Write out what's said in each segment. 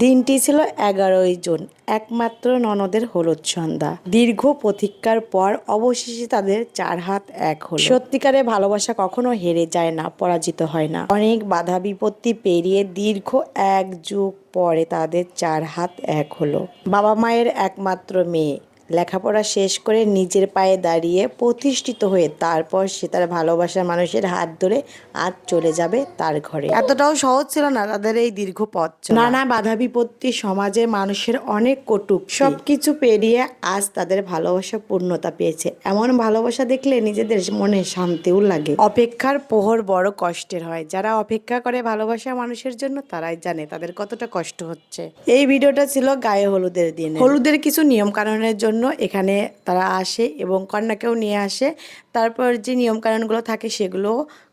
দিনটি ছিল 11ই জুন, একমাত্র ননদের হলুদ সন্ধ্যা। দীর্ঘ প্রতীক্ষার পর অবশেষে তাদের চার হাত এক হলো। সত্যিকারে ভালোবাসা কখনো হেরে যায় না, পরাজিত হয় না। অনেক বাধা বিপত্তি পেরিয়ে দীর্ঘ 1 যুগ পরে তাদের চার হাত এক হলো। বাবা মায়ের একমাত্র মেয়ে লেখাপড়া শেষ করে নিজের পায়ে দাঁড়িয়ে প্রতিষ্ঠিত হয়ে তারপর সে তার ভালোবাসার মানুষের হাত ধরে আজ চলে যাবে তার ঘরে। এতটাও সহজ ছিল না তাদের এই দীর্ঘ পথ চলা। নানা বাধা বিপত্তি, সমাজে মানুষের অনেক কটূক, সবকিছু পেরিয়ে আজ তাদের ভালোবাসা পূর্ণতা পেয়েছে। এমন ভালোবাসা দেখলে নিজেদের মনে শান্তিও লাগে। অপেক্ষার প্রহর বড় কষ্টের হয়। যারা অপেক্ষা করে ভালোবাসা মানুষের জন্য তারাই জানে তাদের কতটা কষ্ট হচ্ছে। এই ভিডিওটা ছিল গায়ে হলুদের দিন। হলুদের কিছু নিয়ম কানুনের জন্য এখানে তারা আসে এবং কন্যাকেও নিয়ে আসে। তারপর যে নিয়ম কানুনগুলো থাকে সেগুলো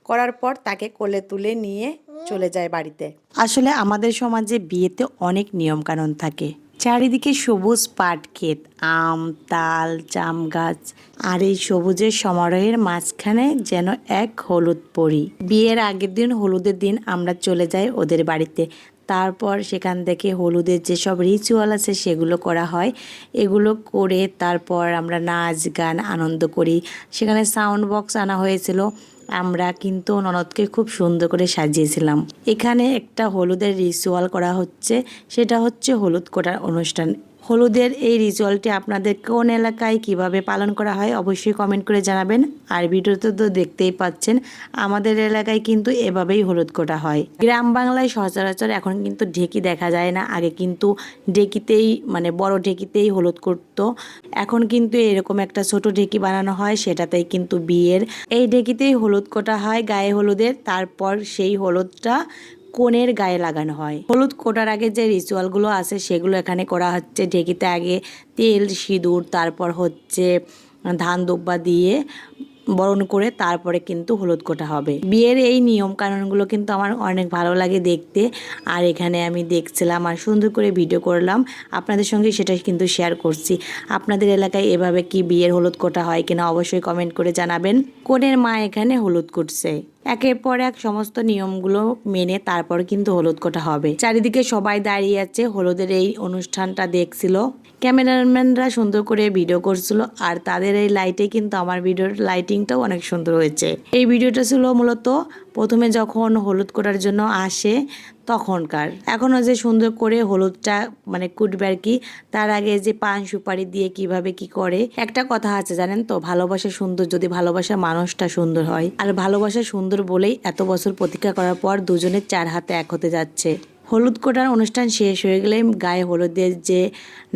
করার পর তাকে কোলে তুলে নিয়ে চলে যায় বাড়িতে। আসলে আমাদের সমাজে বিয়েতে অনেক নিয়ম কানুন থাকে। চারিদিকে সবুজ পাট ক্ষেত, আম, তাল, জাম গাছ, আর এই সবুজের সমারোহের মাঝখানে যেন এক হলুদ পরি। বিয়ের আগের দিন, হলুদের দিন, আমরা চলে যাই ওদের বাড়িতে। তারপর সেখান থেকে হলুদের যেসব রিচুয়াল আছে সেগুলো করা হয়। এগুলো করে তারপর আমরা নাচ গান আনন্দ করি। সেখানে সাউন্ড বক্স আনা হয়েছিল। আমরা কিন্তু ননদকে খুব সুন্দর করে সাজিয়েছিলাম। এখানে একটা হলুদের রিচুয়াল করা হচ্ছে, সেটা হচ্ছে হলুদ কোটার অনুষ্ঠান। হলুদের এই রিচুয়ালটি আপনাদের কোন এলাকায় কিভাবে পালন করা হয় অবশ্যই কমেন্ট করে জানাবেন। আর ভিডিওতে তো দেখতেই পাচ্ছেন আমাদের এলাকায় কিন্তু এভাবেই হলুদ কোটা হয়। গ্রাম বাংলায় সচরাচর এখন কিন্তু ঢেকি দেখা যায় না। আগে কিন্তু ঢেকিতেই, মানে বড় ঢেকিতেই হলুদ করতো। এখন কিন্তু এরকম একটা ছোট ঢেকি বানানো হয়, সেটাতেই কিন্তু বিয়ের এই ঢেকিতেই হলুদ কোটা হয় গায়ে হলুদের। তারপর সেই হলুদটা কনের গায়ে লাগানো হয়। হলুদ কোটার আগে যে রিচুয়ালগুলো আছে সেগুলো এখানে করা হচ্ছে। ঢেকিতে আগে তেল, সিঁদুর, তারপর হচ্ছে ধান দুব্বা দিয়ে বরণ করে তারপরে কিন্তু হলুদ কোটা হবে। বিয়ের এই নিয়ম কানুনগুলো কিন্তু আমার অনেক ভালো লাগে দেখতে। আর এখানে আমি দেখছিলাম আর সুন্দর করে ভিডিও করলাম, আপনাদের সঙ্গে সেটা কিন্তু শেয়ার করছি। আপনাদের এলাকায় এভাবে কি বিয়ের হলুদ কোটা হয় কিনা অবশ্যই কমেন্ট করে জানাবেন। কনের মা এখানে হলুদ করছে। একের পর এক সমস্ত নিয়মগুলো মেনে তারপর কিন্তু হলুদ কোটা হবে। চারিদিকে সবাই দাঁড়িয়ে আছে, হলুদের এই অনুষ্ঠানটা দেখছিল। ক্যামেরাম্যানরা সুন্দর করে ভিডিও করছিল। আর তাদের এই লাইটে কিন্তু আমার ভিডিওর লাইটিংটাও অনেক সুন্দর হয়েছে। এই ভিডিওটা ছিল মূলত প্রথমে যখন হলুদ কোটার জন্য আসে তখনকার। এখনও যে সুন্দর করে হলুদটা মানে কুটবে আর কি, তার আগে যে পান সুপারি দিয়ে কিভাবে কি করে। একটা কথা আছে জানেন তো, ভালোবাসা সুন্দর যদি ভালোবাসা মানুষটা সুন্দর হয়। আর ভালোবাসা সুন্দর বলেই এত বছর প্রতীক্ষা করার পর দুজনের চার হাতে এক হতে যাচ্ছে। হলুদ কোটার অনুষ্ঠান শেষ হয়ে গেলে গায়ে হলুদের যে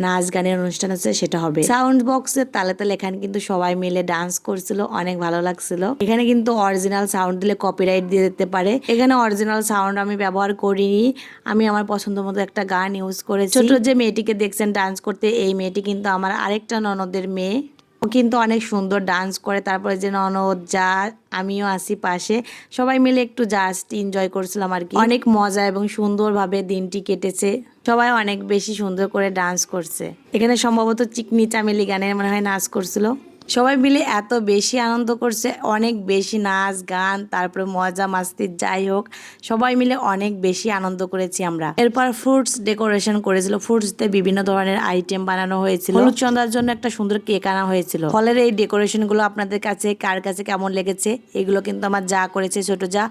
নাচ গানের অনুষ্ঠান আছে সেটা হবে। সাউন্ড বক্সের তালে তালে এখানে কিন্তু সবাই মিলে ডান্স করছিল, অনেক ভালো লাগছিল। এখানে কিন্তু অরিজিনাল সাউন্ড দিলে কপিরাইট দিয়ে দিতে পারে। এখানে অরিজিনাল সাউন্ড আমি ব্যবহার করিনি, আমি আমার পছন্দ মতো একটা গান ইউজ করেছি। ছোট যে মেয়েটিকে দেখছেন ডান্স করতে, এই মেয়েটি কিন্তু আমার আরেকটা ননদের মেয়ে। ও কিন্তু অনেক সুন্দর ডান্স করে। তারপরে যে ননদ, যা, আমিও আসি পাশে, সবাই মিলে একটু জাস্ট এনজয় করছিলাম আর কি। অনেক মজা এবং সুন্দরভাবে দিনটি কেটেছে। সবাই অনেক বেশি সুন্দর করে ডান্স করছে। এখানে সম্ভবত চিকনি চামেলি গানের মনে হয় নাচ করছিল। সবাই মিলে এত বেশি আনন্দ করছে, অনেক বেশি নাচ গান, তারপরে মজা মাস্তি, যাই হোক সবাই মিলে অনেক বেশি আনন্দ করেছি আমরা। এরপর ফ্রুটস ডেকোরেশন করেছিল, ফ্রুটস দিয়ে বিভিন্ন ধরনের আইটেম বানানো হয়েছিল। হলুদ সন্ধ্যার জন্য একটা সুন্দর কেক আনা হয়েছিল। ফলের এই ডেকোরেশন গুলো আপনাদের কাছে কার কাছে কেমন লেগেছে, এগুলো কিন্তু আমার যা করেছে, ছোট যা।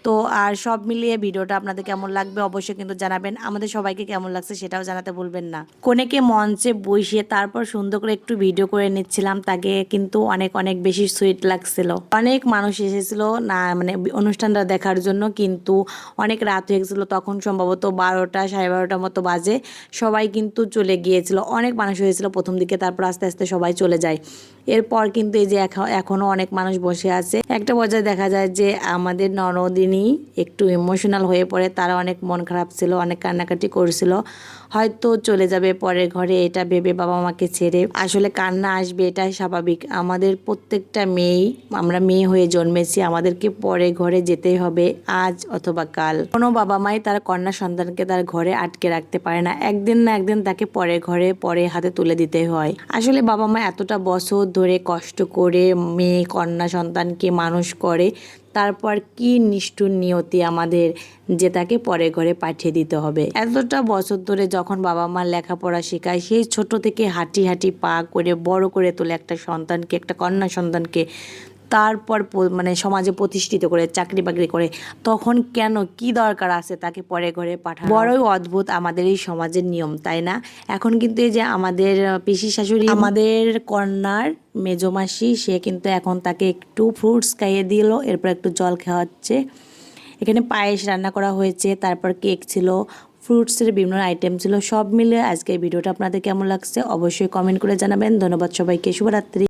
তো আর সব মিলিয়ে ভিডিওটা আপনাদের কেমন লাগবে অবশ্যই কিন্তু জানাবেন। আমাদের সবাইকে কেমন লাগছে সেটাও জানাতে ভুলবেন না। কনেকে মঞ্চে বসিয়ে তারপর সুন্দর করে একটু ভিডিও করে নিচ্ছিলাম, তাকে কিন্তু অনেক অনেক বেশি সুইট লাগছিল। অনেক মানুষ এসেছিল না মানে অনুষ্ঠানটা দেখার জন্য, কিন্তু অনেক রাত হয়ে গেছিলো। তখন সম্ভবত 12টা, 12:30 মতো বাজে। সবাই কিন্তু চলে গিয়েছিল, অনেক মানুষ হয়েছিল প্রথম দিকে, তারপর আস্তে আস্তে সবাই চলে যায়। এরপর কিন্তু এই যে এখনো অনেক মানুষ বসে আছে। একটা পর্যায়ে দেখা যায় যে আমাদের ননদিনী একটু ইমোশনাল হয়ে পড়ে, তারা অনেক মন খারাপ ছিল, অনেক কান্নাকাটি করছিল। হয়তো চলে যাবে পরের ঘরে এটা ভেবে বাবা মাকে ছেড়ে। আসলে কান্না আসবে, এটাই স্বাভাবিক। আমাদের প্রত্যেকটা মেয়েই, আমরা মেয়ে হয়ে জন্মেছি, আমাদেরকে পরের ঘরে যেতেই হবে আজ অথবা কাল। কোনো বাবা মাই তার কন্যা সন্তানকে তার ঘরে আটকে রাখতে পারে না, একদিন না একদিন তাকে পরের ঘরে পরে হাতে তুলে দিতে হয়। আসলে বাবা মা এতটা বছর ধরে কষ্ট করে মেয়ে কন্যা সন্তানকে মানুষ করে, তারপর কি নিষ্ঠুর নিয়তি আমাদের যে তাকে পরের ঘরে পাঠিয়ে দিতে হবে। এতটা বছর ধরে যখন বাবা মা লেখাপড়া শেখায়, সেই ছোট থেকে হাঁটি হাঁটি পা করে বড় করে তোলে একটা সন্তানকে, একটা কন্যা সন্তানকে, তারপর মানে সমাজে প্রতিষ্ঠিত করে চাকরি বাকরি করে, তখন কেন কি দরকার আছে তাকে পরে ঘরে পাঠানো? বড়ই অদ্ভুত আমাদের এই সমাজের নিয়ম, তাই না? এখন কিন্তু এই যে আমাদের পিসি শাশুড়ি, আমাদের কন্যার মেজমাসি, সে কিন্তু এখন তাকে একটু ফ্রুটস খাইয়ে দিল, এরপর একটু জল খাওয়াচ্ছে। এখানে পায়েস রান্না করা হয়েছে, তারপর কেক ছিল, ফ্রুটসের বিভিন্ন আইটেম ছিল। সব মিলে আজকের ভিডিওটা আপনাদের কেমন লাগছে অবশ্যই কমেন্ট করে জানাবেন। ধন্যবাদ সবাইকে, শুভরাত্রি।